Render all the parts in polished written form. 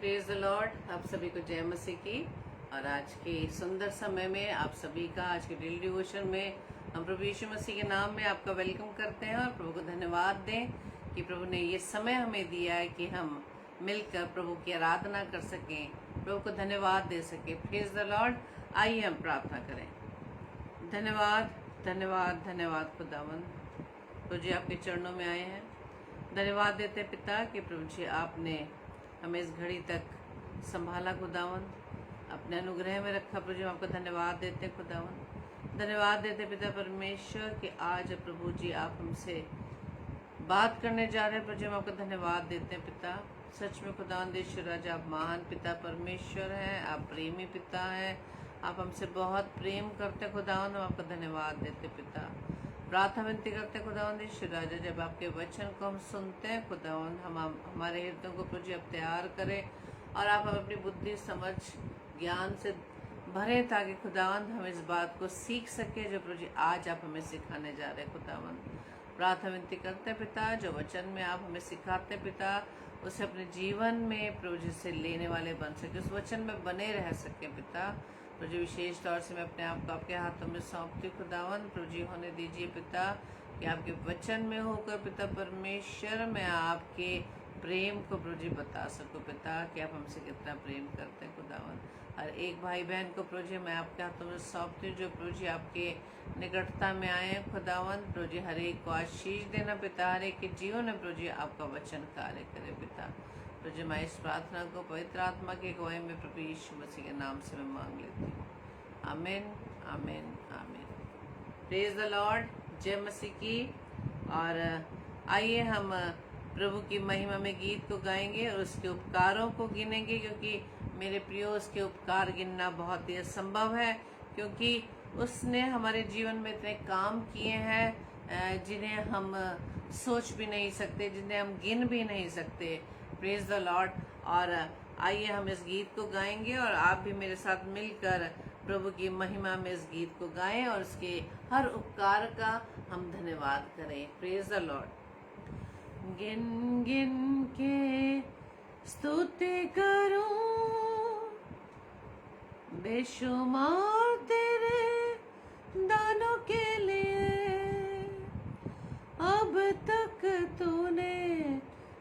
Praise the Lord. आप सभी को जय मसीह की। और आज के सुंदर समय में आप सभी का आज के डेली डिवोशन में हम प्रभु यीशु मसीह के नाम में आपका वेलकम करते हैं और प्रभु को धन्यवाद दें कि प्रभु ने ये समय हमें दिया है कि हम मिलकर प्रभु की आराधना कर सकें, प्रभु को धन्यवाद दे सकें। Praise the Lord. आइए हम प्रार्थना करें। धन्यवाद धन्यवाद धन्यवाद खुदावन, प्रभु जी आपके चरणों में आए हैं। धन्यवाद देते पिता कि प्रभु जी आपने हमें इस घड़ी तक संभाला खुदावन, अपने अनुग्रह में रखा। प्रभु जी आपका धन्यवाद देते खुदावन। धन्यवाद देते पिता परमेश्वर कि आज प्रभु जी आप हमसे बात करने जा रहे हैं। प्रभु जी हम आपका धन्यवाद देते हैं पिता। सच में खुदावन देश्वर राजा आप महान पिता परमेश्वर हैं, आप प्रेमी पिता हैं, आप हमसे बहुत प्रेम करते खुदावन। हम आपका धन्यवाद देते पिता। प्रार्थना विनती करते खुदावन देश्वर राजा, जब आपके वचन को हम सुनते हैं खुदावन, हम हमारे हृदयों को प्रभु जी आप तैयार करें और आप हम अपनी बुद्धि समझ ज्ञान से भरें ताकि खुदावन हम इस बात को सीख सके जो प्रभु जी आज आप हमें सिखाने जा रहे हैं खुदावन। प्रार्थना विनती करते पिता, जो वचन में आप हमें सिखाते पिता उसे अपने जीवन में प्रभु जी से लेने वाले बन सके, उस वचन में बने रह सके पिता। प्रभु जी विशेष तौर से मैं अपने आप को आपके हाथों में सौंपती खुदावन। प्रभु जी होने दीजिए पिता कि आपके वचन में होकर पिता परमेश्वर मैं आपके प्रेम को प्रभु जी बता सकूं पिता कि आप हमसे कितना प्रेम करते हैं खुदावन। हर एक भाई बहन को प्रभु जी मैं आपके हाथों में सौंपती हूँ जो प्रभु जी आपके निकटता में आए हैं खुदावन। प्रभु जी हर एक को आशीष देना पिता, हर एक के जीवन में प्रभु जी आपका वचन कार्य करे पिता। प्रभु जी मैं इस प्रार्थना को पवित्र आत्मा की अगुवाई में प्रभु यीशु मसीह के नाम से मैं मांग लेती हूँ। आमीन आमीन आमीन। Praise the Lord. जय मसीह की। और आइए हम प्रभु की महिमा में गीत को गाएंगे और उसके उपकारों को गिनेंगे, क्योंकि मेरे प्रियो उसके उपकार गिनना बहुत ही असंभव है, क्योंकि उसने हमारे जीवन में इतने काम किए हैं जिन्हें हम सोच भी नहीं सकते, जिन्हें हम गिन भी नहीं सकते। Praise the lord. और आइए हम इस गीत को गाएंगे और आप भी मेरे साथ मिलकर प्रभु की महिमा में इस गीत को गाएं और उसके हर उपकार का हम धन्यवाद करें। Praise the Lord. गिन गिन के स्तुति करूं बेशुमार तेरे दानों के लिए, अब तक तूने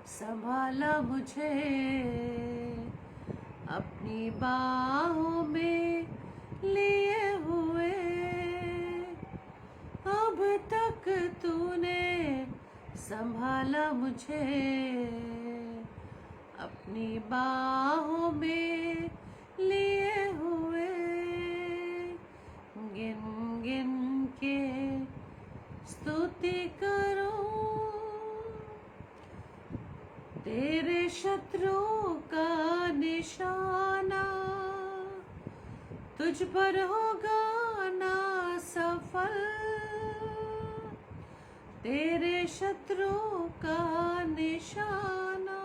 संभाला मुझे अपनी बाहों में लिए हुए, अब तक तूने संभाला मुझे अपनी बाहों में लिए हुए। गिन गिन के स्तुति करूं तेरे शत्रुओं का निशाना तुझ पर होगा ना सफल, तेरे शत्रुओं का निशाना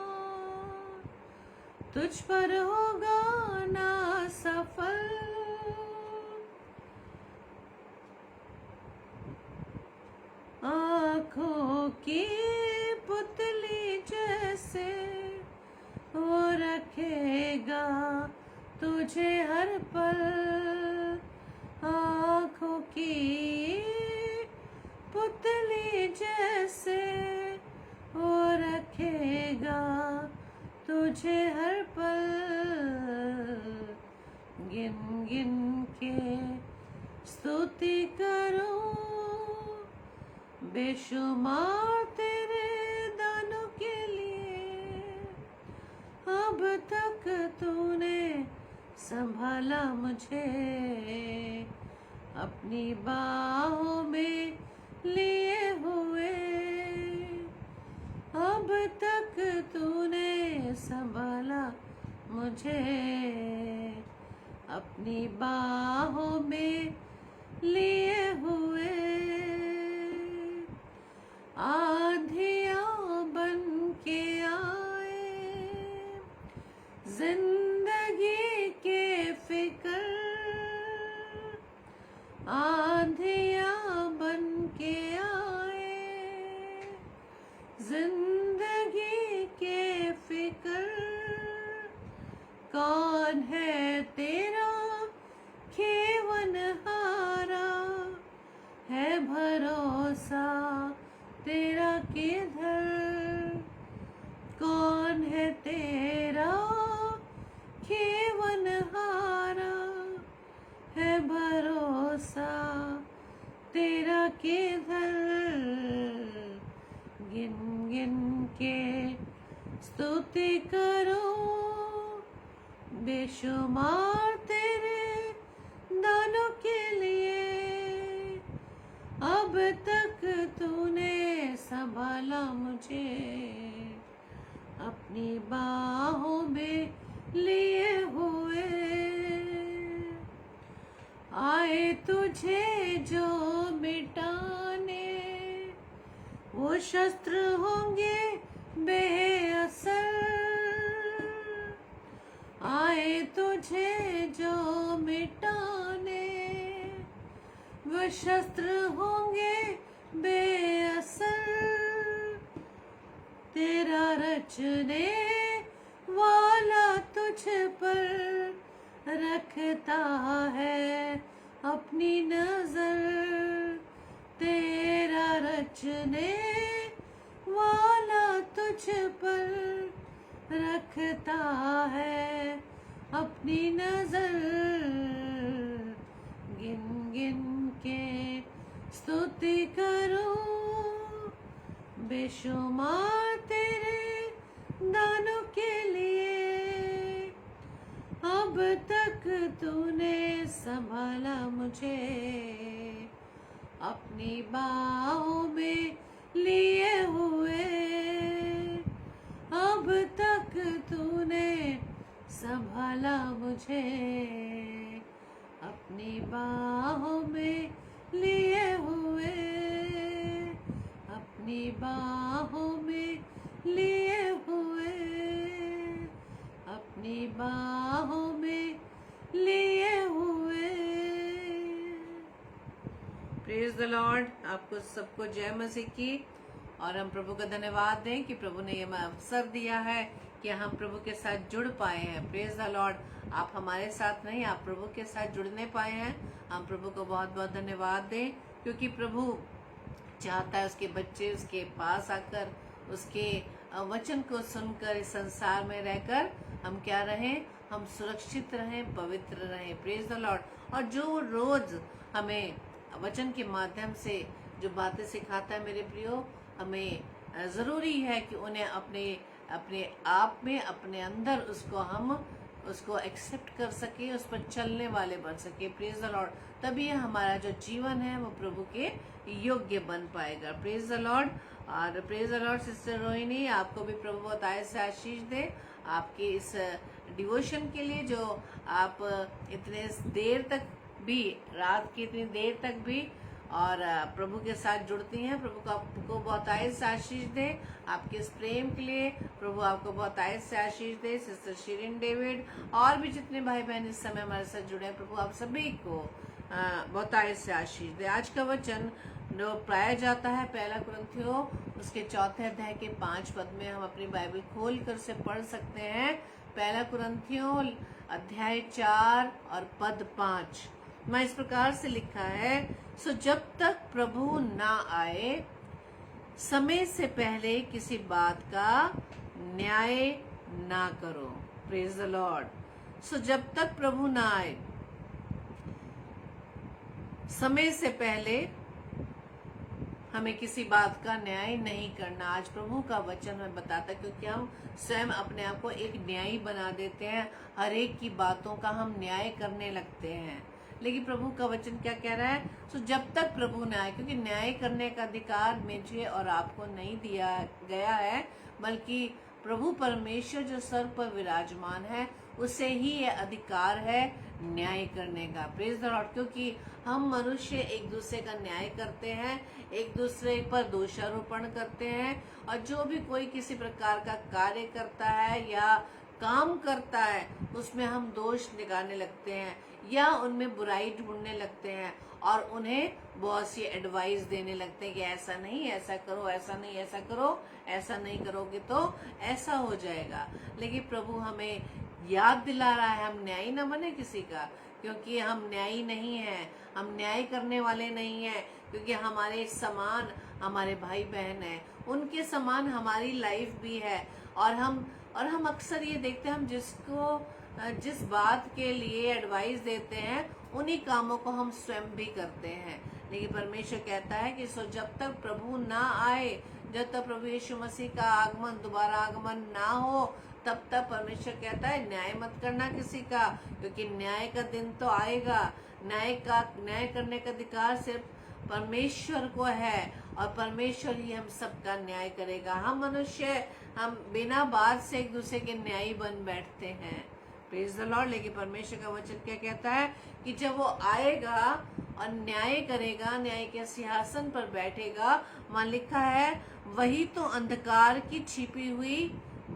तुझ पर होगा ना सफल। आँखों की पुतली जैसे वो रखेगा तुझे हर पल, आँखों की पुतली जैसे वो रखेगा तुझे हर पल। गिन गिन के स्तुति करूं बेशुमार तेरे दानों के लिए, अब तक तूने संभाला मुझे अपनी बाहों में लिए हुए, अब तक तूने संभाला मुझे अपनी बाहों में लिए हुए। आंधियां बन के आए जिंदगी के फिक्र, आंधियां बन के आए जिंदगी के फिक्र, कौन है तेरा खेवन हारा, है भरोसा तेरा किधर। कौन है तेरा खेवन हारा, है भरोसा तेरा किधर। गिन गिन के स्तुति करो, बेशुमार तेरे दानों के लिए। अब तक तूने संभाला मुझे, अपनी बाहों में लिए हुए। आए तुझे जो मिटाने, वो शस्त्र होंगे बेअसर। आए तुझे जो मिटाने, वो शस्त्र होंगे बेअसर। तेरा रचने वाला तुझ पर रखता है अपनी नजर। तेरा रचने वाला तुझ पर रखता है अपनी नजर। गिन गिन के स्तुति करो, बेशुमार तेरे दानों के लिए। अब तक तूने संभाला मुझे, अपनी बाहों में लिए हुए। अब तक तूने संभाला मुझे, अपनी बाहों में लिए हुए। अपनी बाहों में लिए हुए, अपनी बाहों में लिए हुए। Praise the Lord. आपको सबको जय मसीह की। और हम प्रभु का धन्यवाद दें कि प्रभु ने ये अवसर दिया है कि हम प्रभु के साथ जुड़ पाए हैं। Praise the Lord. आप हमारे साथ नहीं, आप प्रभु के साथ जुड़ने पाए हैं। हम प्रभु को बहुत बहुत धन्यवाद दें, क्योंकि प्रभु चाहता है उसके बच्चे उसके पास आकर उसके वचन को सुनकर इस संसार में रहकर हम क्या रहें, हम सुरक्षित रहें, पवित्र रहें। Praise the lord. और जो रोज हमें वचन के माध्यम से जो बातें सिखाता है मेरे प्रियो, हमें जरूरी है कि उन्हें अपने अपने आप में अपने अंदर उसको एक्सेप्ट कर सके, उस पर चलने वाले बन सके। Praise the Lord. तभी हमारा जो जीवन है वो प्रभु के योग्य बन पाएगा। Praise the lord. और praise the lord. Sister Rohini, आपको भी प्रभु बहुत आय से आशीष दे आपके इस डिवोशन के लिए, जो आप इतने देर तक भी, रात की इतनी देर तक भी और प्रभु के साथ जुड़ती हैं। प्रभु को आपको बहुत आय से आशीष दे आपके इस प्रेम के लिए। प्रभु आपको बहुत आय से आशीष दे। सिस्टर शिरीन डेविड और भी जितने भाई बहन इस समय हमारे साथ जुड़े हैं, प्रभु आप सभी को बहुत आय से आशीष दे। आज का वचन जो पाया जाता है 1 कुरिन्थियों उसके 4 अध्याय के 5 पद में, हम अपनी बाइबल खोल कर से पढ़ सकते हैं। 1 कुरिन्थियों अध्याय 4 और पद 5 में इस प्रकार से लिखा है, सो जब तक प्रभु ना आए समय से पहले किसी बात का न्याय ना करो। Praise the Lord. सो जब तक प्रभु ना आए समय से पहले हमें किसी बात का न्याय नहीं करना। आज प्रभु का वचन हमें बताता है, क्योंकि हम स्वयं अपने आप को एक न्यायी बना देते हैं, हर एक की बातों का हम न्याय करने लगते हैं। लेकिन प्रभु का वचन क्या कह रहा है, तो जब तक प्रभु न आए, क्योंकि न्याय करने का अधिकार मुझे और आपको नहीं दिया गया है, बल्कि प्रभु परमेश्वर जो सर पर विराजमान है उसे ही यह अधिकार है न्याय करने का। Praise the Lord. क्योंकि हम मनुष्य एक दूसरे का न्याय करते हैं, एक दूसरे पर दोषारोपण करते हैं, और जो भी कोई किसी प्रकार का कार्य करता है या काम करता है उसमें हम दोष निकालने लगते हैं या उनमें बुराई ढूंढने लगते हैं और उन्हें बहुत सी एडवाइस देने लगते हैं कि ऐसा नहीं, ऐसा करो, ऐसा नहीं, ऐसा करो, ऐसा नहीं करोगे तो ऐसा हो जाएगा। लेकिन प्रभु हमें याद दिला रहा है हम न्यायी न बने किसी का, क्योंकि हम न्यायी नहीं है, हम न्याय करने वाले नहीं है, क्योंकि हमारे समान हमारे भाई बहन है, उनके समान हमारी लाइफ भी है। और हम अक्सर ये देखते हैं, हम जिस बात के लिए एडवाइस देते हैं उन्हीं कामों को हम स्वयं भी करते हैं। लेकिन परमेश्वर कहता है कि जब तक प्रभु ना आए, जब तक प्रभु यीशु मसीह का आगमन, दोबारा आगमन ना हो, तब तक परमेश्वर कहता है न्याय मत करना किसी का, क्योंकि न्याय का दिन तो आएगा। न्याय करने का अधिकार सिर्फ परमेश्वर को है, और परमेश्वर ही हम सबका न्याय करेगा। हम मनुष्य, हम बिना बात से एक दूसरे के न्यायी बन बैठते हैं, प्रेज द लॉर्ड। लेकिन परमेश्वर का वचन क्या कहता है कि जब वो आएगा और न्याय करेगा, न्याय के सिंहासन पर बैठेगा, वहां लिखा है वही तो अंधकार की छिपी हुई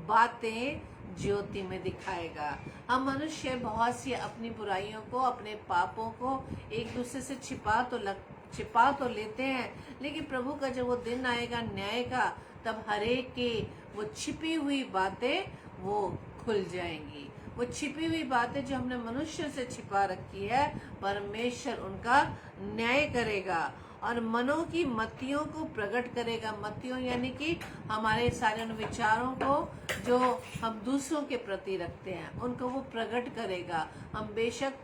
बातें ज्योति में दिखाएगा। हम मनुष्य बहुत सी अपनी बुराइयों को, अपने पापों को एक दूसरे से छिपा तो लेते हैं, लेकिन प्रभु का जब वो दिन आएगा न्याय का, तब हरेक की वो छिपी हुई बातें वो खुल जाएंगी। वो छिपी हुई बातें जो हमने मनुष्य से छिपा रखी है, परमेश्वर उनका न्याय करेगा और मनों की मतियों को प्रकट करेगा। मतियों यानी कि हमारे सारे उन विचारों को जो हम दूसरों के प्रति रखते हैं, उनको वो प्रकट करेगा। हम बेशक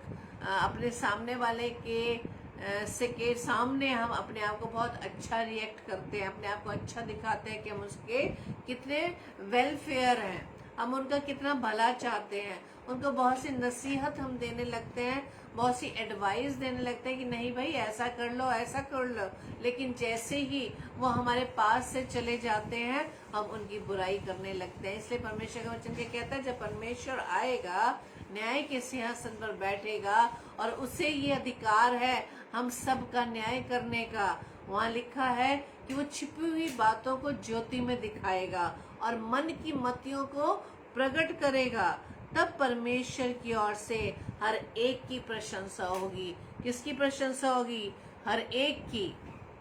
अपने सामने वाले के सामने हम अपने आप को बहुत अच्छा रिएक्ट करते हैं, अपने आप को अच्छा दिखाते हैं कि हम उसके कितने वेलफेयर हैं, हम उनका कितना भला चाहते हैं। उनको बहुत सी नसीहत हम देने लगते हैं, बहुत सी एडवाइस देने लगते हैं कि नहीं भाई ऐसा कर लो, ऐसा कर लो। लेकिन जैसे ही वो हमारे पास से चले जाते हैं, हम उनकी बुराई करने लगते हैं। इसलिए परमेश्वर का वचन क्या कहता है, जब परमेश्वर आएगा, न्याय के सिंहासन पर बैठेगा और उसे ये अधिकार है हम सब का न्याय करने का। वहाँ लिखा है कि वो छिपी हुई बातों को ज्योति में दिखाएगा और मन की मतियों को प्रकट करेगा। तब परमेश्वर की ओर से हर एक की प्रशंसा होगी। किसकी प्रशंसा होगी? हर एक की,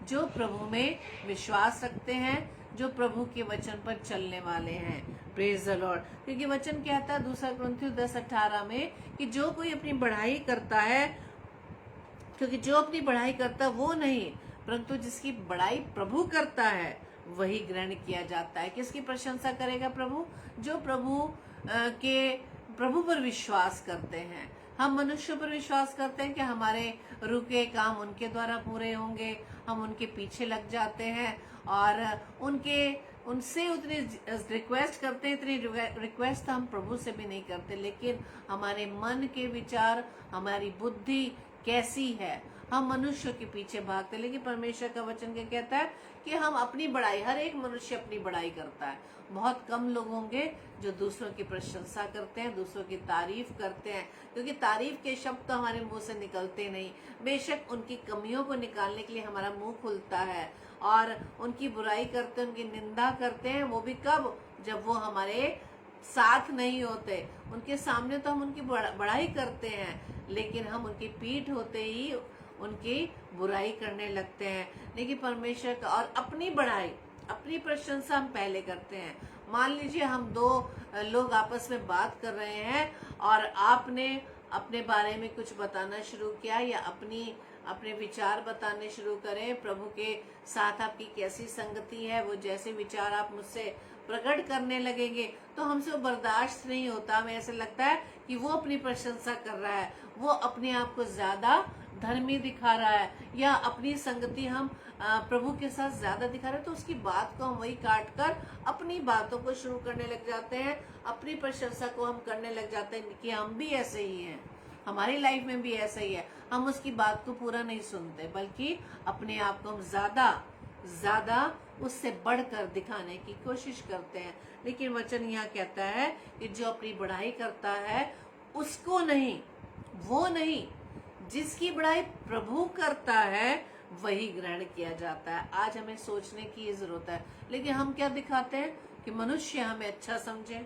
जो प्रभु में विश्वास रखते हैं, जो प्रभु के वचन पर चलने वाले हैं। Praise the Lord. क्योंकि वचन कहता है 2 कुरिन्थियों 10:18 में कि जो कोई अपनी बढ़ाई करता है, क्योंकि जो अपनी बढ़ाई करता है वो नहीं, परंतु जिसकी बढ़ाई प्रभु करता है वही ग्रहण किया जाता है। किसकी प्रशंसा करेगा प्रभु? जो प्रभु पर विश्वास करते हैं। हम मनुष्यों पर विश्वास करते हैं कि हमारे रुके काम उनके द्वारा पूरे होंगे, हम उनके पीछे लग जाते हैं और उनसे उतनी रिक्वेस्ट करते हैं। इतनी रिक्वेस्ट हम प्रभु से भी नहीं करते, लेकिन हमारे मन के विचार, हमारी बुद्धि कैसी है, हम मनुष्य के पीछे भागते। लेकिन परमेश्वर का वचन क्या कहता है कि हम अपनी बड़ाई, हर एक मनुष्य अपनी बड़ाई करता है। बहुत कम लोग होंगे जो दूसरों की प्रशंसा करते हैं, दूसरों की तारीफ करते हैं, क्योंकि तारीफ के शब्द तो हमारे मुंह से निकलते नहीं। बेशक उनकी कमियों को निकालने के लिए हमारा मुंह खुलता है और उनकी बुराई करते हैं, उनकी निंदा करते हैं। वो भी कब? जब वो हमारे साथ नहीं होते। उनके सामने तो हम उनकी बड़ाई करते हैं, लेकिन हम उनकी पीठ होते ही उनकी बुराई करने लगते हैं। लेकिन परमेश्वर का और अपनी बढ़ाई, अपनी प्रशंसा हम पहले करते हैं। मान लीजिए हम दो लोग आपस में बात कर रहे हैं और आपने अपने बारे में कुछ बताना शुरू किया या अपने विचार बताने शुरू करें, प्रभु के साथ आपकी कैसी संगति है, वो जैसे विचार आप मुझसे प्रकट करने लगेंगे तो हमसे वो बर्दाश्त नहीं होता। हमें ऐसे लगता है कि वो अपनी प्रशंसा कर रहा है, वो अपने आप को ज्यादा धर्मी दिखा रहा है, या अपनी संगति हम प्रभु के साथ ज्यादा दिखा रहे हैं, तो उसकी बात को हम वही काट कर अपनी बातों को शुरू करने लग जाते हैं, अपनी प्रशंसा को हम करने लग जाते हैं कि हम भी ऐसे ही हैं, हमारी लाइफ में भी ऐसा ही है। हम उसकी बात को पूरा नहीं सुनते, बल्कि अपने आप को हम ज्यादा उससे बढ़कर दिखाने की कोशिश करते हैं। लेकिन वचन यहाँ कहता है कि जो अपनी बढ़ाई करता है उसको नहीं, वो नहीं, जिसकी बढ़ाई प्रभु करता है वही ग्रहण किया जाता है। आज हमें सोचने की जरूरत है। लेकिन हम क्या दिखाते हैं कि मनुष्य हमें अच्छा समझे,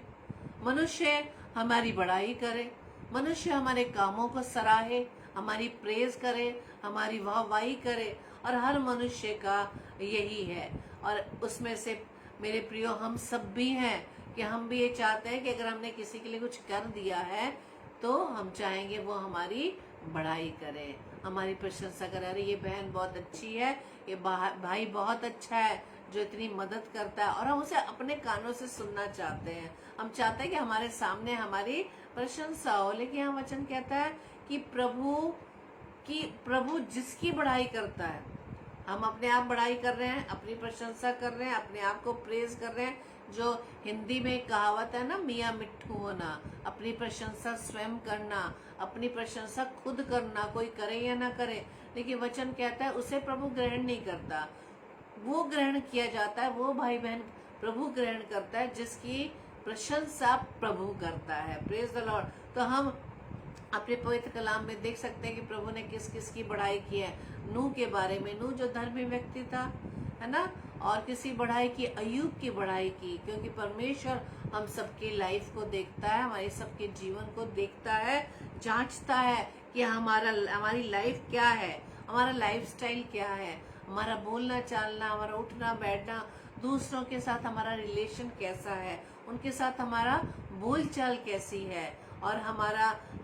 मनुष्य हमारी बढ़ाई करे, मनुष्य हमारे कामों को सराहे, हमारी प्रेज करे, हमारी वाहवाही करे, और हर मनुष्य का यही है। और उसमें से मेरे प्रियो हम सब भी हैं, कि हम भी ये चाहते हैं कि अगर हमने किसी के लिए कुछ कर दिया है तो हम चाहेंगे वो हमारी बड़ाई करे, हमारी प्रशंसा करे। अरे ये बहन बहुत अच्छी है, ये भाई बहुत अच्छा है जो इतनी मदद करता है, और हम उसे अपने कानों से सुनना चाहते हैं। हम चाहते हैं कि हमारे सामने हमारी प्रशंसा हो। लेकिन यहाँ वचन कहता है कि प्रभु जिसकी बड़ाई करता है, हम अपने आप बड़ाई कर रहे हैं, अपनी प्रशंसा कर रहे हैं, अपने आप को प्रेज कर रहे हैं। जो हिंदी में एक कहावत है ना, मियाँ मिट्ठू होना, अपनी प्रशंसा स्वयं करना, अपनी प्रशंसा खुद करना, कोई करे या ना करे। लेकिन वचन कहता है उसे प्रभु ग्रहण नहीं करता, वो ग्रहण किया जाता है, वो भाई बहन प्रभु ग्रहण करता है जिसकी प्रशंसा प्रभु करता है। Praise the Lord. तो हम अपने पवित्र कलाम में देख सकते हैं कि प्रभु ने किस किस की बड़ाई की है। नूह के बारे में, नूह जो धर्मी व्यक्ति था, है ना, और किसी बड़ाई की, अय्यूब की बड़ाई की, क्योंकि परमेश्वर हम सबकी लाइफ को देखता है, हमारे सबके जीवन को देखता है, जांचता है कि हमारी लाइफ क्या है, हमारा लाइफस्टाइल क्या है, हमारा बोलना चालना, हमारा उठना बैठना, दूसरों के साथ हमारा रिलेशन कैसा है, उनके साथ हमारा बोलचाल कैसी है, और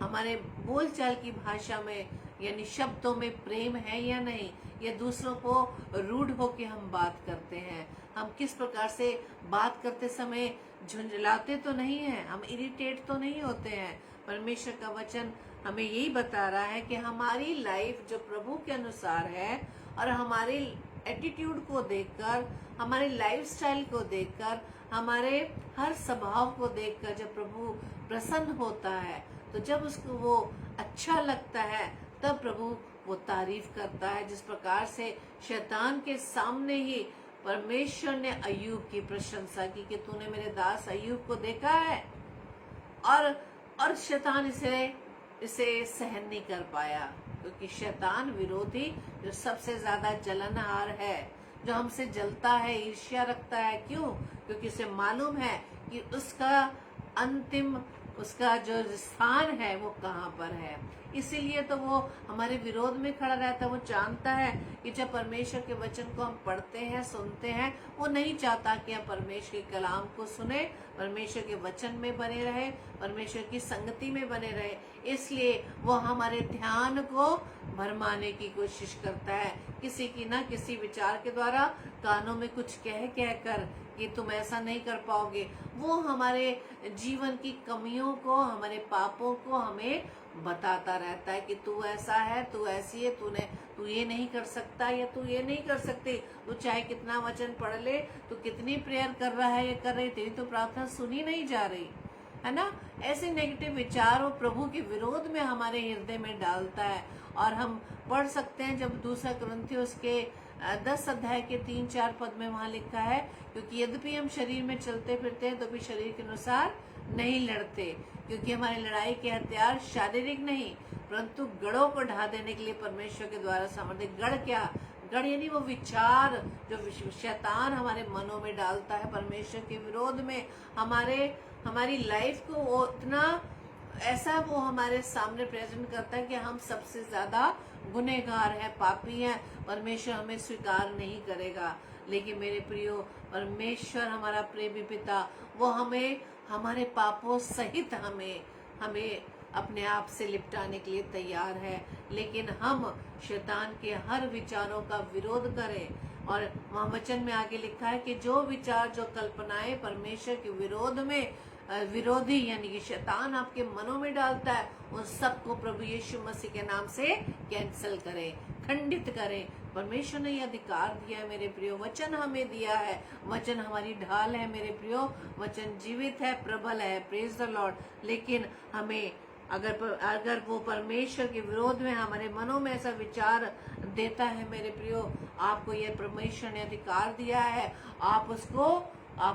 हमारे बोलचाल की भाषा में यानी शब्दों में प्रेम है या नहीं, या दूसरों को रूड होके हम बात करते हैं, हम किस प्रकार से बात करते समय झुंझलाते तो नहीं हैं, हम इरिटेट तो नहीं होते हैं। परमेश्वर का वचन हमें यही बता रहा है कि हमारी लाइफ जो प्रभु के अनुसार है, और हमारे एटीट्यूड को देखकर, हमारे लाइफस्टाइल को देखकर, हमारे हर स्वभाव को देखकर जब प्रभु प्रसन्न होता है, तो जब उसको वो अच्छा लगता है, तब प्रभु वो तारीफ करता है। जिस प्रकार से शैतान के सामने ही परमेश्वर ने अय्यूब की प्रशंसा की कि तूने मेरे दास अय्यूब को देखा है, और शैतान इसे सहन नहीं कर पाया, क्योंकि शैतान विरोधी जो सबसे ज्यादा जलनहार है, जो हमसे जलता है, ईर्ष्या रखता है। क्यों? क्योंकि उसे मालूम है कि उसका जो स्थान है वो कहाँ पर है। इसीलिए तो वो हमारे विरोध में खड़ा रहता है। वो जानता है कि जब परमेश्वर के वचन को हम पढ़ते हैं, सुनते हैं, वो नहीं चाहता कि हम परमेश्वर के कलाम को सुने, परमेश्वर के वचन में बने रहे, परमेश्वर की संगति में बने रहे। इसलिए वो हमारे ध्यान को भरमाने की कोशिश करता है, किसी की ना किसी विचार के द्वारा, कानों में कुछ कह कर कि तुम ऐसा नहीं कर पाओगे। वो हमारे जीवन की कमियों को, हमारे पापों को हमें बताता रहता है कि तू ऐसा है, तू ऐसी है, तू ये नहीं कर सकता, या तू ये नहीं कर सकती, तू चाहे कितना वचन पढ़ ले, तू कितनी प्रेयर कर रहा है, ये कर रही, तेरी तो प्रार्थना सुनी नहीं जा रही है ना। ऐसे नेगेटिव विचार वो प्रभु के विरोध में हमारे हृदय में डालता है। और हम पढ़ सकते हैं जब दूसरा कुरिन्थियों के 10 अध्याय के 3-4 पद में वहां लिखा है, क्योंकि यद्यपि हम शरीर में चलते फिरते हैं तो भी शरीर के अनुसार नहीं लड़ते, क्योंकि हमारी लड़ाई के हथियार शारीरिक नहीं परंतु गढ़ों को ढा देने के लिए परमेश्वर के द्वारा सामर्थ्य। गढ़ क्या? गढ़ यानी वो विचार जो शैतान हमारे मनों में डालता है परमेश्वर के विरोध में, हमारी लाइफ को वो इतना ऐसा वो हमारे सामने प्रेजेंट करता है कि हम सबसे ज्यादा गुनहगार हैं, पापी हैं, परमेश्वर हमें स्वीकार नहीं करेगा। लेकिन मेरे प्रियो, परमेश्वर हमारा प्रेमी पिता, वो हमें हमारे पापों सहित हमें अपने आप से लिपटाने के लिए तैयार है। लेकिन हम शैतान के हर विचारों का विरोध करें। और वहाँ वचन में आगे लिखा है कि जो विचार, जो कल्पनाएं परमेश्वर के विरोध में विरोधी यानी कि शैतान आपके मनों में डालता है, उन सबको प्रभु यीशु मसीह के नाम से कैंसिल करें, खंडित करें। परमेश्वर ने यह अधिकार दिया है मेरे प्रियो, वचन हमें दिया है, वचन हमारी ढाल है मेरे प्रियो, वचन जीवित है, प्रबल है, प्रेज द लॉर्ड। लेकिन हमें अगर वो परमेश्वर के विरोध में हमारे मनों में ऐसा विचार देता है मेरे प्रियो, आपको यह परमेश्वर ने अधिकार दिया है, आप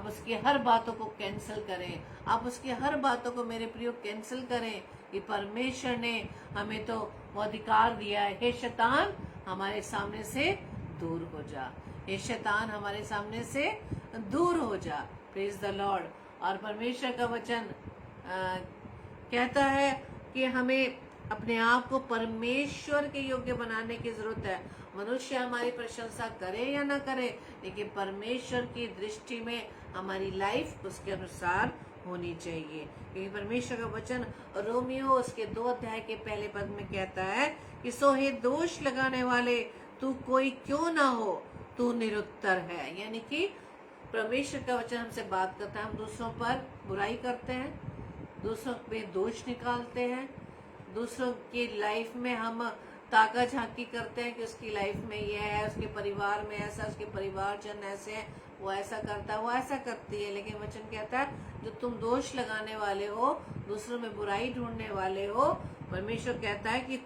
उसकी हर बातों को कैंसिल करें, आप उसकी हर बातों को मेरे प्रियो कैंसिल करें कि परमेश्वर ने हमें तो वो अधिकार दिया है। हे शैतान, हमारे सामने से दूर हो जा, हे शैतान हमारे सामने से दूर हो जा, प्रेज द लॉर्ड। और परमेश्वर का वचन कहता है कि हमें अपने आप को परमेश्वर के योग्य बनाने की जरूरत है। मनुष्य हमारी प्रशंसा करे या ना करे, लेकिन परमेश्वर की दृष्टि में हमारी लाइफ उसके अनुसार होनी चाहिए। क्योंकि परमेश्वर का वचन रोमियो उसके 2 अध्याय के पहले पद में कहता है कि सो हे दोष लगाने वाले तू कोई क्यों ना हो, तू निरुत्तर है। यानी कि परमेश्वर का वचन हमसे बात करता है, हम दूसरों पर बुराई करते हैं, दूसरों पे दोष निकालते हैं, दूसरों की लाइफ में हम ताका झांकी करते हैं कि उसकी लाइफ में ये है, उसके परिवार में ऐसा, उसके परिवारजन ऐसे हैं, वो ऐसा करता है, वो ऐसा करती है। लेकिन वचन कहता है जो तुम दोष लगाने वाले हो, दूसरों में बुराई ढूंढने वाले हो, परमेश्वर कहता है कि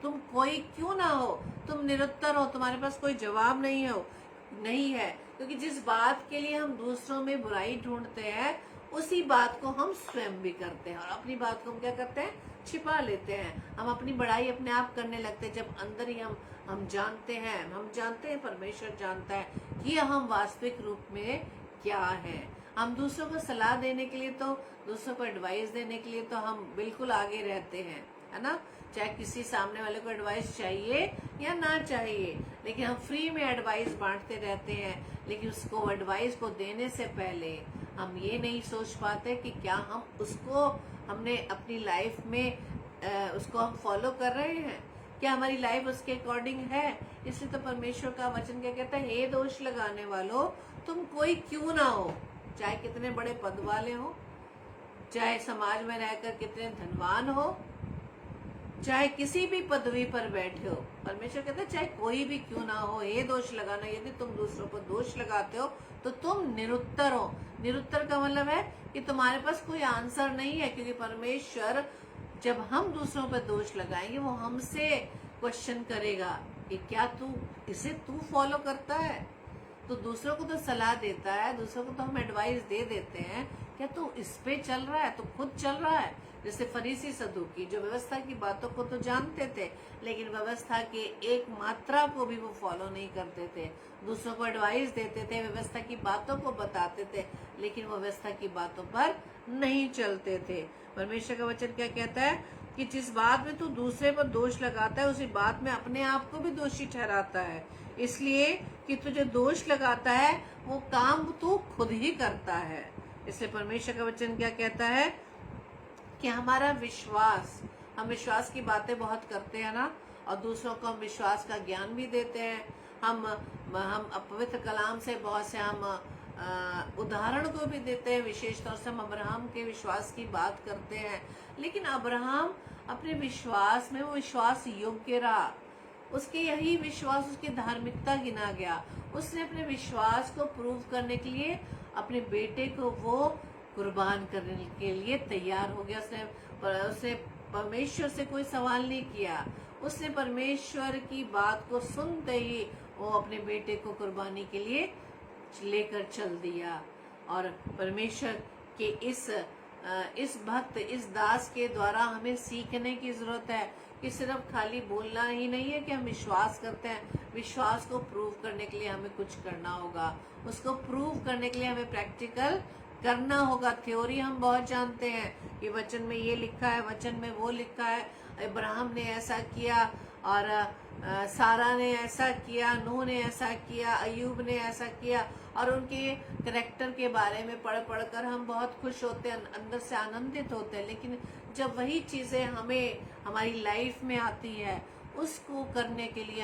तुम कोई क्यों ना हो, तुम निरुत्तर हो, तुम्हारे पास कोई जवाब नहीं है। क्योंकि जिस बात के लिए हम दूसरों में बुराई ढूंढते हैं उसी बात को हम स्वयं भी करते हैं, और अपनी बात को हम क्या करते हैं, छिपा लेते हैं। हम अपनी बड़ाई अपने आप करने लगते हैं, जब अंदर ही हम जानते हैं, परमेश्वर जानता है कि हम वास्तविक रूप में क्या है। हम दूसरों को सलाह देने के लिए, तो दूसरों को एडवाइस देने के लिए तो हम बिल्कुल आगे रहते हैं, है ना। चाहे किसी सामने वाले को एडवाइस चाहिए या ना चाहिए, लेकिन हम फ्री में एडवाइस बांटते रहते हैं। लेकिन उसको एडवाइस को देने से पहले हम ये नहीं सोच पाते कि क्या हमने अपनी लाइफ में उसको हम फॉलो कर रहे हैं, क्या हमारी लाइफ उसके अकॉर्डिंग है। इसलिए तो परमेश्वर का वचन क्या कहता है, हे दोष लगाने वालों तुम कोई क्यों ना हो, चाहे कितने बड़े पद वाले हो, चाहे समाज में रहकर कितने धनवान हो, चाहे किसी भी पदवी पर बैठे हो, परमेश्वर कहता है चाहे कोई भी क्यों ना हो, हे दोष लगाना। यदि तुम दूसरों पर दोष लगाते हो तो तुम निरुत्तर हो। निरुत्तर का मतलब है कि तुम्हारे पास कोई आंसर नहीं है। क्योंकि परमेश्वर जब हम दूसरों पर दोष लगाएंगे वो हमसे क्वेश्चन करेगा कि क्या इसे तू फॉलो करता है। तो दूसरों को तो सलाह देता है, दूसरों को तो हम एडवाइस दे देते हैं, क्या तू इस पे चल रहा है, तू खुद चल रहा है। जैसे फरीसी सदूकी जो व्यवस्था की बातों को तो जानते थे, लेकिन व्यवस्था के एक मात्रा को भी वो फॉलो नहीं करते थे। दूसरों को एडवाइस देते थे, व्यवस्था की बातों को बताते थे, लेकिन वो व्यवस्था की बातों पर नहीं चलते थे। परमेश्वर का वचन क्या कहता है कि जिस बात में तू दूसरे पर दोष लगाता है उसी बात में अपने आप को भी दोषी ठहराता है, इसलिए कि तुझे दोष लगाता है वो काम तू खुद ही करता है। इसलिए परमेश्वर का वचन क्या कहता है कि हमारा विश्वास, हम विश्वास की बातें बहुत करते हैं ना, और दूसरों को हम विश्वास का ज्ञान भी देते हैं। हम पवित्र कलाम से बहुत से हम उदाहरण को भी देते हैं। विशेष तौर से हम अब्राहम के विश्वास की बात करते हैं, लेकिन अब्राहम अपने विश्वास में वो विश्वास योग्य रहा, उसके यही विश्वास उसकी धार्मिकता गिना गया। उसने अपने विश्वास को प्रूव करने के लिए अपने बेटे को वो कुर्बान करने के लिए तैयार हो गया। उसने परमेश्वर से कोई सवाल नहीं किया, उसने परमेश्वर की बात को सुनते ही वो अपने बेटे को कुर्बानी के लिए लेकर चल दिया। और परमेश्वर के इस भक्त, इस दास के द्वारा हमें सीखने की जरूरत है कि सिर्फ खाली बोलना ही नहीं है कि हम विश्वास करते हैं। विश्वास को प्रूव करने के लिए हमें कुछ करना होगा, उसको प्रूव करने के लिए हमें प्रैक्टिकल करना होगा। थ्योरी हम बहुत जानते हैं कि वचन में ये लिखा है, वचन में वो लिखा है, अब्राहम ने ऐसा किया और सारा ने ऐसा किया, नूह ने ऐसा किया, अयूब ने ऐसा किया, और उनके कैरेक्टर के बारे में पढ़कर हम बहुत खुश होते हैं, अंदर से आनंदित होते हैं। लेकिन जब वही चीजें हमें हमारी लाइफ में आती है, उसको करने के लिए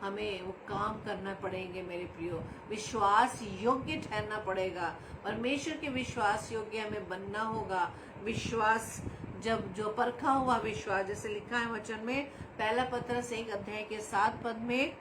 हमें वो काम करना पड़ेंगे। मेरे प्रियो, विश्वास योग्य ठहरना पड़ेगा, परमेश्वर के विश्वास योग्य हमें बनना होगा। विश्वास जो परखा हुआ विश्वास, जैसे लिखा है वचन में, पहला पत्रस 1 अध्याय के 7 पद में,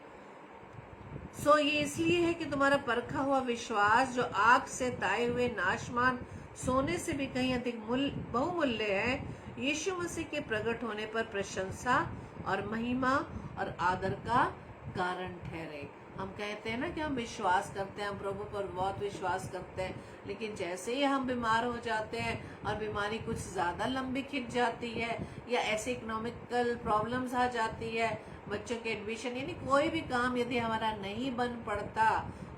सो ये इसलिए है कि तुम्हारा परखा हुआ विश्वास जो आग से ताए हुए नाशमान सोने से भी कहीं अधिक बहुमूल्य है, यीशु मसीह के प्रकट होने पर प्रशंसा और महिमा और आदर का कारण ठहरे। हम कहते हैं ना कि हम विश्वास करते हैं, हम प्रभु पर बहुत विश्वास करते हैं, लेकिन जैसे ही हम बीमार हो जाते हैं और बीमारी कुछ ज्यादा लंबी खिंच जाती है, या ऐसे इकोनॉमिकल प्रॉब्लम्स आ जाती है, बच्चों के एडमिशन, यानी कोई भी काम यदि हमारा नहीं बन पड़ता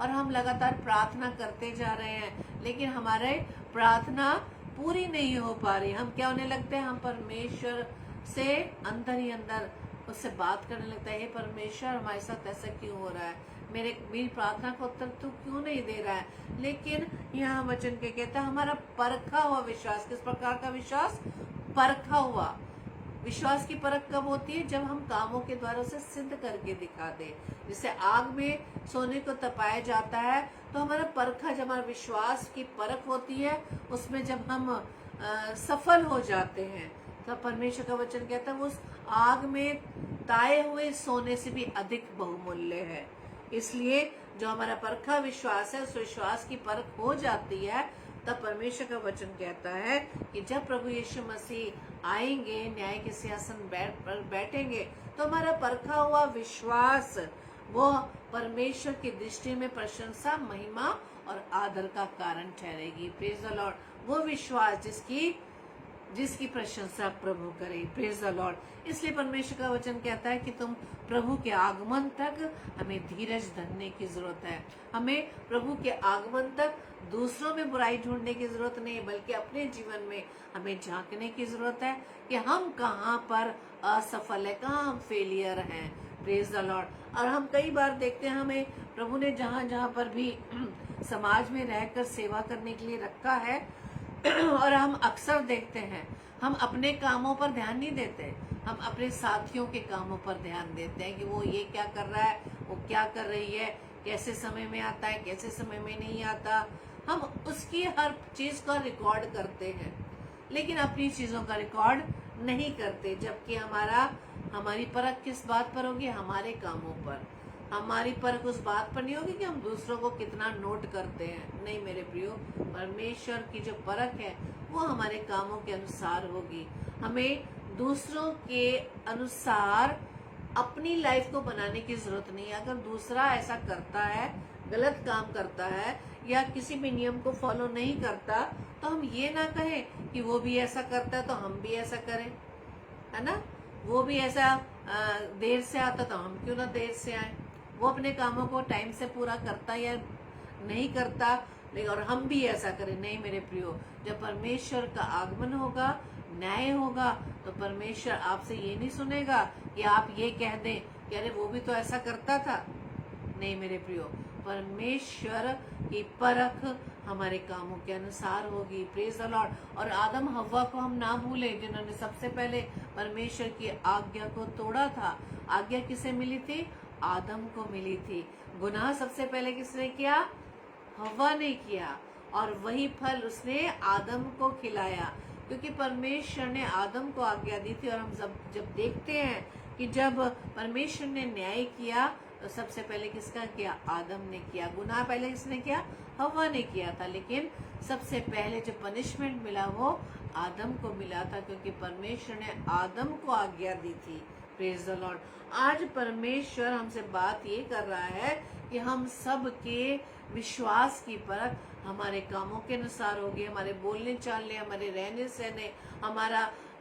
और हम लगातार प्रार्थना करते जा रहे हैं, लेकिन हमारे प्रार्थना पूरी नहीं हो पा रही, हम क्या होने लगते हैं, हम परमेश्वर से अंदर ही अंदर उससे बात करने लगता है, हे परमेश्वर हमारे साथ ऐसा क्यों हो रहा है। मेरी प्रार्थना का उत्तर तू क्यों नहीं दे रहा है। लेकिन यहाँ वचन के कहता है हमारा परखा हुआ विश्वास। किस प्रकार का विश्वास? परखा हुआ विश्वास। की परख कब होती है? जब हम कामों के द्वारा उसे सिद्ध करके दिखा दे। जैसे आग में सोने को तपाया जाता है, तो हमारा परखा, जब हमारा विश्वास की परख होती है, उसमें जब हम सफल हो जाते हैं, तो परमेश्वर का वचन कहता है उस आग में ताए हुए सोने से भी अधिक बहुमूल्य है। इसलिए जो हमारा परखा विश्वास है, उस विश्वास की परख हो जाती है, तब परमेश्वर का वचन कहता है कि जब प्रभु यीशु मसीह आएंगे, न्याय के सिंहासन पर बैठेंगे, तो हमारा परखा हुआ विश्वास वो परमेश्वर की दृष्टि में प्रशंसा, महिमा और आदर का कारण ठहरेगी। Praise the Lord. वो विश्वास जिसकी प्रशंसा प्रभु करे। Praise the Lord. इसलिए परमेश्वर का वचन कहता है कि तुम प्रभु के आगमन तक हमें धीरज धरने की जरूरत है। हमें प्रभु के आगमन तक दूसरों में बुराई ढूंढने की जरूरत नहीं है, बल्कि अपने जीवन में हमें झांकने की जरूरत है कि हम कहाँ पर असफल है, कहाँ हम फेलियर हैं। Praise the lord. और हम कई बार देखते हैं, हमें प्रभु ने जहाँ जहाँ पर भी समाज में रहकर सेवा करने के लिए रखा है, और हम अक्सर देखते हैं हम अपने कामों पर ध्यान नहीं देते, हम अपने साथियों के कामों पर ध्यान देते हैं कि वो ये क्या कर रहा है, वो क्या कर रही है, कैसे समय में आता है, कैसे समय में नहीं आता। हम उसकी हर चीज का रिकॉर्ड करते हैं, लेकिन अपनी चीजों का रिकॉर्ड नहीं करते। जबकि हमारी परख किस बात पर होगी? हमारे कामों पर। हमारी परख उस बात पर नहीं होगी कि हम दूसरों को कितना नोट करते हैं। नहीं मेरे प्रियो, परमेश्वर की जो परख है वो हमारे कामों के अनुसार होगी। हमें दूसरों के अनुसार अपनी लाइफ को बनाने की जरूरत नहीं है। अगर दूसरा ऐसा करता है, गलत काम करता है या किसी भी नियम को फॉलो नहीं करता, तो हम ये ना कहें कि वो भी ऐसा करता है तो हम भी ऐसा करें, है ना। वो भी ऐसा देर से आता तो हम क्यों ना देर से आए। वो अपने कामों को टाइम से पूरा करता या नहीं करता, लेकिन और हम भी ऐसा करें। नहीं मेरे प्रियो, जब परमेश्वर का आगमन होगा, न्याय होगा, तो परमेश्वर आपसे ये नहीं सुनेगा कि आप ये कह दें कि अरे वो भी तो ऐसा करता था। नहीं मेरे प्रियो, परमेश्वर की परख हमारे कामों के अनुसार होगी। Praise the lord. और आदम हव्वा को हम ना भूलें, जिन्होंने सबसे पहले परमेश्वर की आज्ञा को तोड़ा था। आज्ञा किसे मिली थी? आदम को मिली थी। गुनाह सबसे पहले किसने किया? हव्वा ने किया, और वही फल उसने आदम को खिलाया, क्योंकि परमेश्वर ने आदम को आज्ञा दी थी। और हम जब देखते हैं कि जब परमेश्वर ने न्याय किया, तो सबसे पहले किसका किया? आदम ने किया। गुनाह पहले किसने किया? हव्वा ने किया था। लेकिन सबसे पहले जो पनिशमेंट मिला वो आदम को मिला था, क्योंकि परमेश्वर ने आदम को आज्ञा दी थी। Praise the Lord. आज परमेश्वर हमसे बात ये कर रहा है कि हम सब के विश्वास की परख हमारे कामों के अनुसार होगी। हमारे बोलने चालने, हमारे रहने सहने,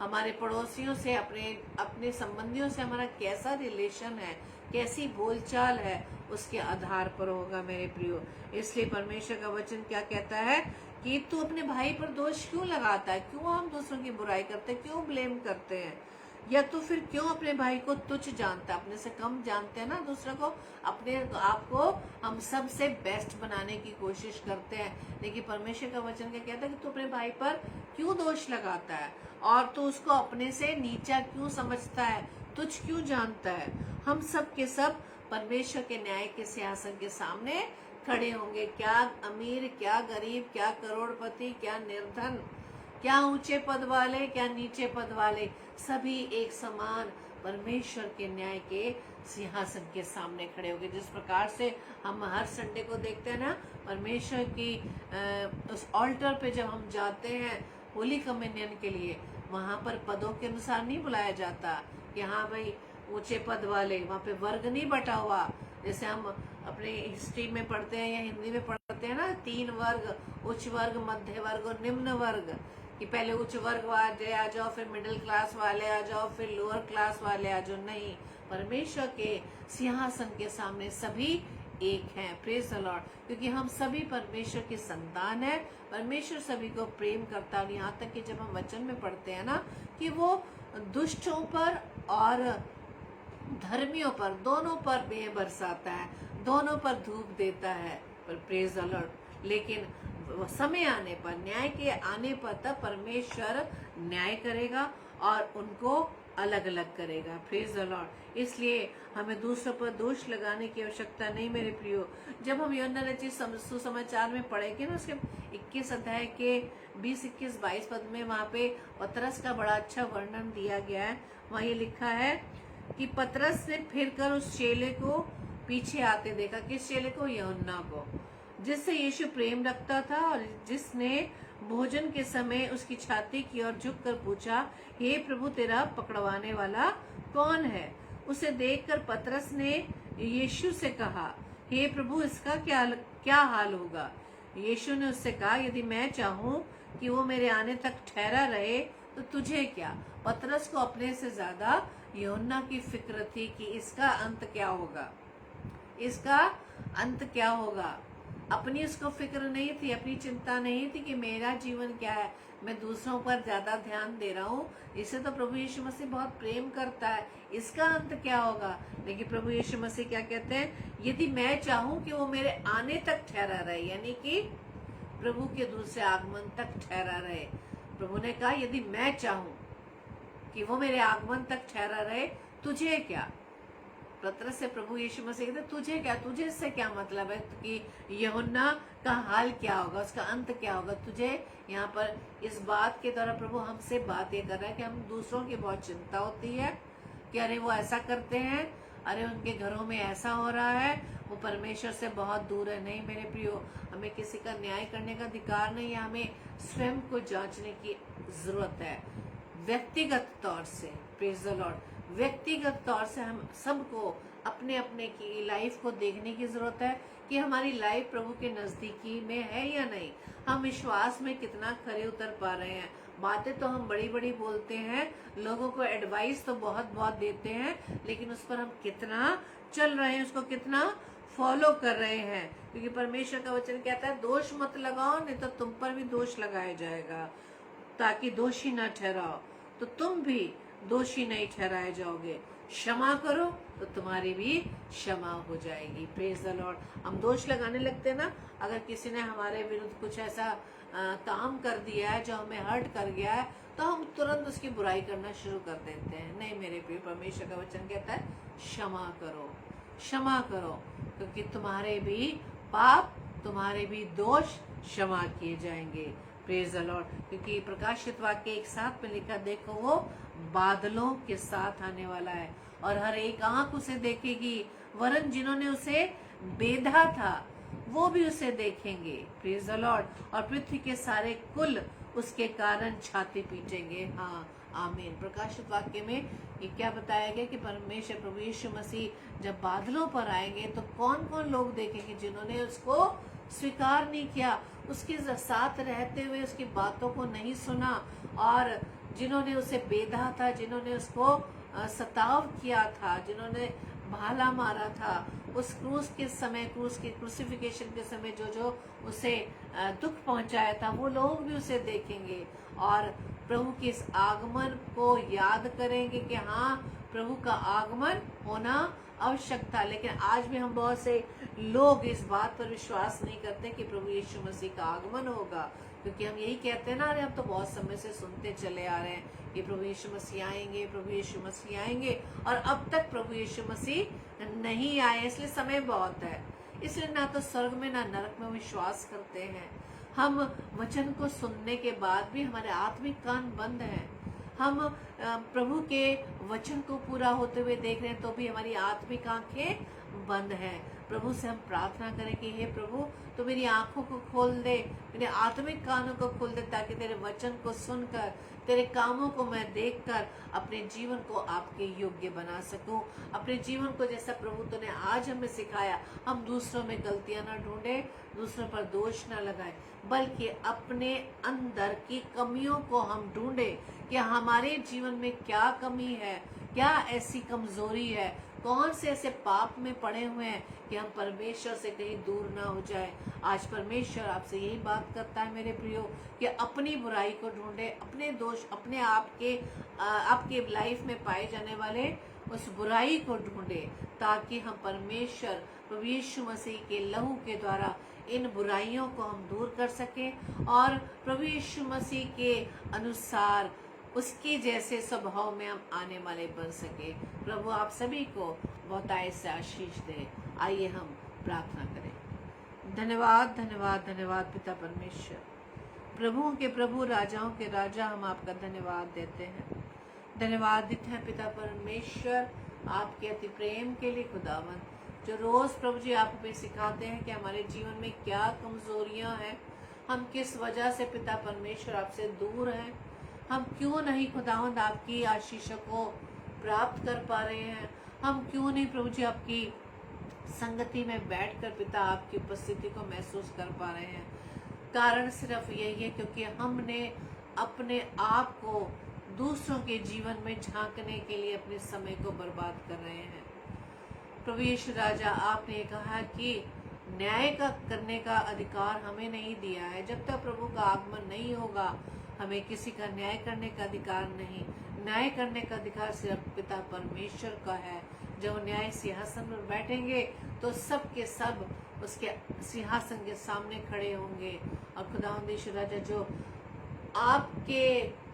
हमारे पड़ोसियों से, अपने संबंधियों से हमारा कैसा रिलेशन है, कैसी बोलचाल है, उसके आधार पर होगा मेरे प्रियो। इसलिए परमेश्वर का वचन क्या कहता है कि तू अपने भाई पर दोष क्यों लगाता है? क्यों हम दूसरों की बुराई करते हैं? क्यों ब्लेम करते हैं? या तो फिर क्यों अपने भाई को तुच्छ जानता है? अपने से कम जानते हैं ना दूसरों को। अपने आप को हम सबसे बेस्ट बनाने की कोशिश करते हैं, लेकिन परमेश्वर का वचन क्या कहता है कि तू अपने भाई पर क्यों दोष लगाता है, और तू उसको अपने से नीचा क्यों समझता है, तुच्छ क्यों जानता है। हम सब के सब परमेश्वर के न्याय के सिंहासन के सामने खड़े होंगे। क्या अमीर, क्या गरीब, क्या करोड़पति, क्या निर्धन, क्या ऊंचे पद वाले, क्या नीचे पद वाले, सभी एक समान परमेश्वर के न्याय के सिंहासन के सामने खड़े होंगे। जिस प्रकार से हम हर संडे को देखते हैं ना, परमेश्वर की उस ऑल्टर पे जब हम जाते हैं होली कम्युनियन के लिए, वहां पर पदों के अनुसार नहीं बुलाया जाता कि हाँ भाई ऊंचे पद वाले, वहां पे वर्ग नहीं बटा हुआ। जैसे हम अपने हिस्ट्री में पढ़ते हैं या हिंदी में पढ़ते हैं ना, 3 वर्ग, उच्च वर्ग, मध्य वर्ग और निम्न वर्ग, कि पहले उच्च वर्ग वाले आ जाओ, फिर मिडिल क्लास वाले आ जाओ, फिर लोअर क्लास वाले आ जाओ। नहीं, परमेश्वर के सिंहासन के सामने सभी एक हैं। Praise the Lord. क्योंकि हम सभी परमेश्वर की संतान है। परमेश्वर सभी को प्रेम करता है। और यहाँ तक कि जब हम वचन में पढ़ते हैं ना कि वो दुष्टों पर और धर्मियों पर, दोनों पर मेह बरसाता है। दोनों पर धूप देता है, पर प्रेज द लॉर्ड। लेकिन समय आने पर, न्याय के आने पर, तब परमेश्वर न्याय करेगा और उनको अलग अलग करेगा। Praise the Lord. इसलिए हमें दूसरों पर दोष लगाने की आवश्यकता नहीं मेरे प्रियो। जब हम यूहन्ना रचित सुसमाचार में पढ़ेंगे ना, उसके 21 अध्याय के 20, 21, 22 पद में वहाँ पे पतरस का बड़ा अच्छा वर्णन दिया गया है। वहाँ ये लिखा है कि पतरस ने फिरकर उस चेले को पीछे आते देखा। किस चेले को? यूहन्ना को, जिससे यीशु प्रेम रखता था और जिसने भोजन के समय उसकी छाती की ओर झुककर पूछा, हे प्रभु, तेरा पकड़वाने वाला कौन है? उसे देखकर पतरस ने यीशु से कहा, हे प्रभु, इसका क्या हाल होगा? यीशु ने उससे कहा, यदि मैं चाहूं कि वो मेरे आने तक ठहरा रहे तो तुझे क्या? पतरस को अपने से ज्यादा यूहन्ना की फिक्र थी कि इसका अंत क्या होगा, इसका अंत क्या होगा। अपनी उसको फिक्र नहीं थी, अपनी चिंता नहीं थी कि मेरा जीवन क्या है, मैं दूसरों पर ज्यादा ध्यान दे रहा हूँ। इसे तो प्रभु यीशु मसीह बहुत प्रेम करता है, इसका अंत क्या होगा। लेकिन प्रभु यीशु मसीह क्या कहते हैं? यदि मैं चाहूँ कि वो मेरे आने तक ठहरा रहे, यानी कि प्रभु के दूसरे आगमन तक ठहरा रहे। प्रभु ने कहा, यदि मैं चाहूँ कि वो मेरे आगमन तक ठहरा रहे, तुझे क्या? पतरस से प्रभु यीशु मसीह कहते, तुझे क्या? तुझे इससे क्या मतलब है कि यूहन्ना का हाल क्या होगा, उसका अंत क्या होगा? तुझे यहाँ पर इस बात के द्वारा प्रभु हमसे बात ये कर रहा है कि हम दूसरों की बहुत चिंता होती है कि अरे वो ऐसा करते हैं, अरे उनके घरों में ऐसा हो रहा है, वो परमेश्वर से बहुत दूर है। नहीं मेरे प्रियो, हमें किसी का न्याय करने का अधिकार नहीं है, हमें स्वयं को जांचने की जरूरत है व्यक्तिगत तौर से। Praise the Lord. व्यक्तिगत तौर से हम सबको अपने अपने की लाइफ को देखने की जरूरत है कि हमारी लाइफ प्रभु के नजदीकी में है या नहीं, हम विश्वास में कितना खरे उतर पा रहे हैं। बातें तो हम बड़ी बड़ी बोलते हैं, लोगों को एडवाइस तो बहुत बहुत देते हैं, लेकिन उस पर हम कितना चल रहे हैं, उसको कितना फॉलो कर रहे हैं। क्योंकि परमेश्वर का वचन कहता है, दोष मत लगाओ, नहीं तो तुम पर भी दोष लगाया जाएगा, ताकि दोषी न ठहराओ तो तुम भी दोषी नहीं ठहराए जाओगे। क्षमा करो तो तुम्हारी भी क्षमा हो जाएगी। Praise the Lord. हम दोष लगाने लगते हैं ना, अगर किसी ने हमारे विरुद्ध कुछ ऐसा काम कर दिया है जो हमें हर्ट कर गया है, तो हम तुरंत उसकी बुराई करना शुरू कर देते हैं। नहीं मेरे प्रिय, परमेश्वर का वचन कहता है क्षमा करो, क्षमा करो, क्योंकि तुम्हारे भी पाप, तुम्हारे भी दोष क्षमा किए जाएंगे। Praise the Lord. क्योंकि प्रकाशित वाक्य एक साथ में लिखा, देखो वो बादलों के साथ आने वाला है और हर एक आंख उसे देखेगी, वरन जिन्होंने उसे बेधा था वो भी उसे देखेंगे। Praise the lord. और पृथ्वी के सारे कुल उसके कारण छाती पीटेंगे। हाँ आमीन। प्रकाशित वाक्य में ये क्या बताया गया कि परमेश्वर प्रभु यीशु मसीह जब बादलों पर आएंगे तो कौन कौन लोग देखेंगे? जिन्होंने उसको स्वीकार नहीं किया, उसके साथ रहते हुए उसकी बातों को नहीं सुना, और जिन्होंने उसे बेधा था, जिन्होंने उसको सताव किया था, जिन्होंने भाला मारा था, उस क्रूस के समय, क्रूस के क्रूसिफिकेशन के समय जो जो उसे दुख पहुंचाया था, वो लोग भी उसे देखेंगे और प्रभु के इस आगमन को याद करेंगे कि हाँ प्रभु का आगमन होना आवश्यक था। लेकिन आज भी हम बहुत से लोग इस बात पर विश्वास नहीं करते कि प्रभु यीशु मसीह का आगमन होगा, क्योंकि हम यही कहते हैं ना, अरे हम तो बहुत समय से सुनते चले आ रहे हैं कि प्रभु यीशु मसीह आएंगे, प्रभु यीशु मसीह आएंगे, और अब तक प्रभु यीशु मसीह नहीं आए। इसलिए समय बहुत है, इसलिए ना तो स्वर्ग में ना नरक में विश्वास करते हैं। हम वचन को सुनने के बाद भी हमारे आत्मिक कान बंद हैं। हम प्रभु के वचन को पूरा होते हुए देख रहे हैं तो भी हमारी आत्मिक आंखें बंद हैं। प्रभु से हम प्रार्थना करें कि हे प्रभु तो मेरी आंखों को खोल दे, मेरे आत्मिक कानों को खोल दे, ताकि तेरे वचन को सुनकर, तेरे कामों को मैं देखकर अपने जीवन को आपके योग्य बना सकूं। अपने जीवन को जैसा प्रभु तूने आज हमें सिखाया, हम दूसरों में गलतियां न ढूंढे, दूसरों पर दोष न लगाए, बल्कि अपने अंदर की कमियों को हम ढूंढे कि हमारे जीवन में क्या कमी है, क्या ऐसी कमजोरी है, कौन से ऐसे पाप में पड़े हुए हैं कि हम परमेश्वर से कहीं दूर ना हो जाए। आज परमेश्वर आपसे यही बात करता है मेरे प्रियो कि अपनी बुराई को ढूंढे, अपने दोष, अपने आपके लाइफ में पाए जाने वाले उस बुराई को ढूंढे, ताकि हम परमेश्वर प्रभु यीशु मसीह के लहू के द्वारा इन बुराइयों को हम दूर कर सकें और प्रभु यीशु मसीह के अनुसार उसके जैसे स्वभाव में हम आने वाले बन सके। प्रभु आप सभी को बहुतायत से आशीष दे। आइए हम प्रार्थना करें। धन्यवाद धन्यवाद धन्यवाद पिता परमेश्वर, प्रभुओं के प्रभु, राजाओं के राजा, हम आपका धन्यवाद देते हैं। धन्यवाद देते हैं पिता परमेश्वर आपके अति प्रेम के लिए खुदावन, जो रोज प्रभु जी आप हमें सिखाते हैं कि हमारे जीवन में क्या कमजोरियां हैं, हम किस वजह से पिता परमेश्वर आपसे दूर हैं, हम क्यों नहीं खुदावंद आपकी आशीषों को प्राप्त कर पा रहे हैं, हम क्यों नहीं प्रभु जी आपकी संगति में बैठकर पिता आपकी उपस्थिति को महसूस कर पा रहे हैं। कारण सिर्फ यही है क्योंकि हमने अपने आप को दूसरों के जीवन में झांकने के लिए अपने समय को बर्बाद कर रहे हैं। प्रभु यीशु राजा, आपने कहा कि न्याय का करने का अधिकार हमें नहीं दिया है। जब तक प्रभु का आगमन नहीं होगा हमें किसी का न्याय करने का अधिकार नहीं। न्याय करने का अधिकार सिर्फ पिता परमेश्वर का है। जब न्याय सिंहासन पर बैठेंगे तो सब के सब उसके सिंहासन के सामने खड़े होंगे और खुदावंद यीशु राजा, जो आपके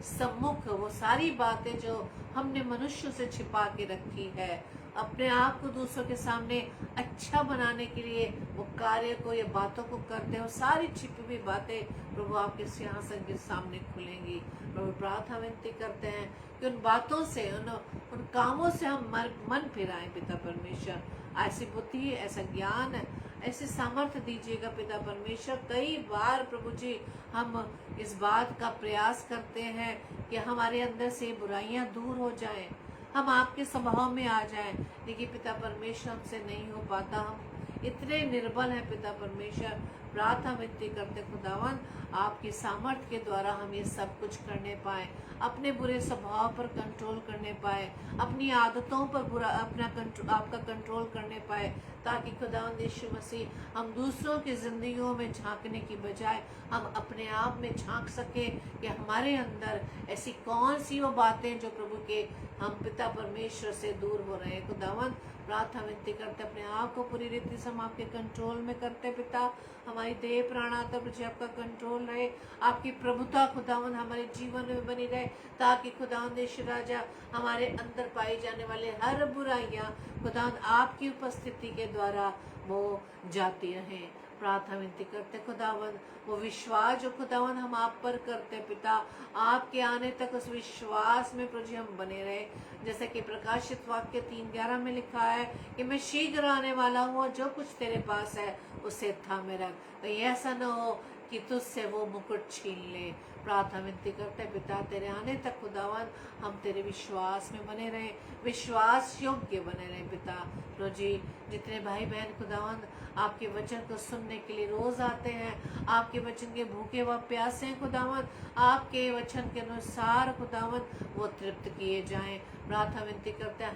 सम्मुख वो सारी बातें जो हमने मनुष्यों से छिपा के रखी है, अपने आप को दूसरों के सामने अच्छा बनाने के लिए वो कार्य को या बातों को करते हो, सारी छिपी हुई बातें प्रभु आपके सिंहासन के सामने खुलेंगी। प्रभु प्रार्थना विनती करते हैं कि उन बातों से उन कामों से हम मन फिराएं पिता परमेश्वर। ऐसी बुद्धि, ऐसा ज्ञान, ऐसे सामर्थ्य दीजिएगा पिता परमेश्वर। कई बार प्रभु जी हम इस बात का प्रयास करते हैं कि हमारे अंदर से बुराइयां दूर हो जाएं, हम आपके स्वभाव में आ जाएं, लेकिन पिता परमेश्वर हमसे नहीं हो पाता। हम इतने निर्बल हैं पिता परमेश्वर। प्रार्थना विनती करते खुदावन, आपकी सामर्थ्य के द्वारा हम ये सब कुछ करने पाए, अपने बुरे स्वभाव पर कंट्रोल करने पाए, अपनी आदतों पर आपका कंट्रोल करने पाए, ताकि खुदावंद यीशु मसीह हम दूसरों की जिंदगियों में झांकने की बजाय हम अपने आप में झांक सके कि हमारे अंदर ऐसी कौन सी वो बातें जो प्रभु के हम पिता परमेश्वर से दूर हो रहे हैं। खुदावंद प्रार्थना विनती करते अपने आप को पूरी रीति से हम आपके कंट्रोल में करते पिता। हमारी देह प्राण आत्मा पर आपका कंट्रोल रहे, आपकी प्रभुता खुदावंद हमारे जीवन में बनी रहे, ताकि खुदावंद यीशु राजा हमारे अंदर पाई जाने वाले हर बुराइयां खुदावंद आपकी उपस्थिति के द्वारा वो जाती रहे। प्रार्थना विनती करते खुदावंद, वो विश्वास जो खुदावंद हम आप पर करते पिता, आपके आने तक उस विश्वास में प्रभु जी हम बने रहे। जैसे कि प्रकाशित वाक्य 3:11 में लिखा है कि मैं शीघ्र आने वाला हूँ और जो कुछ तेरे पास है उसे थामे रख, कहीं ऐसा न हो कि तुझसे वो मुकुट छीन ले। प्रार्थना विनती करते पिता, तेरे आने तक खुदावंद हम तेरे विश्वास में बने रहे, विश्वास योग्य बने रहे पिता। प्रभु जी, जितने भाई बहन खुदावंद आपके वचन को सुनने के लिए रोज आते हैं, आपके वचन के भूखे व प्यासे हैं खुदावंद, आपके वचन के अनुसार खुदावंद वो तृप्त किए जाएं। प्रार्थना विनती करते हैं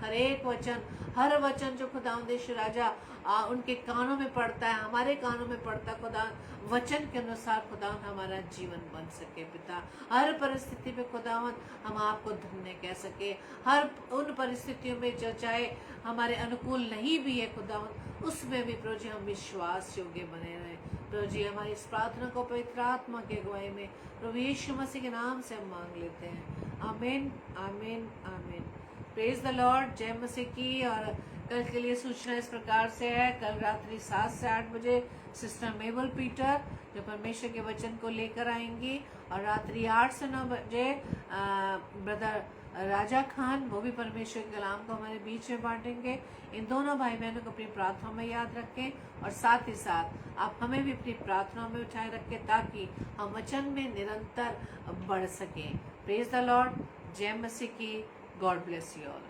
हर वचन जो खुदावंद यीशु राजा उनके कानों में पड़ता है, हमारे कानों में पड़ता है खुदा, वचन के अनुसार खुदावंद हमारा जीवन बन सके पिता। हर परिस्थिति में खुदावंद हम आपको धन्य कह सके, हर उन परिस्थितियों में जो चाहे हमारे अनुकूल नहीं भी है खुदावंद, उसमें भी प्रभु जी हम विश्वास योग्य बने रहे। प्रभु जी, हमारी इस प्रार्थना को पवित्र आत्मा के अगुवाई में प्रभु यीशु मसीह के नाम से हम मांग लेते हैं। आमीन आमीन आमीन। Praise the Lord. जय मसीह की। और कल के लिए सूचना इस प्रकार से है, कल रात्रि 7 से 8 बजे सिस्टर मेबल पीटर जो परमेश्वर के वचन को लेकर आएंगी, और रात्रि 8 से 9 बजे ब्रदर राजा खान वो भी परमेश्वर के कलाम को हमारे बीच में बांटेंगे। इन दोनों भाई बहनों को अपनी प्रार्थना में याद रखें, और साथ ही साथ आप हमें भी अपनी प्रार्थना में उठाए रखें, ताकि हम वचन में निरंतर बढ़ सकें। Praise the Lord. जय मसीह की। God bless you all.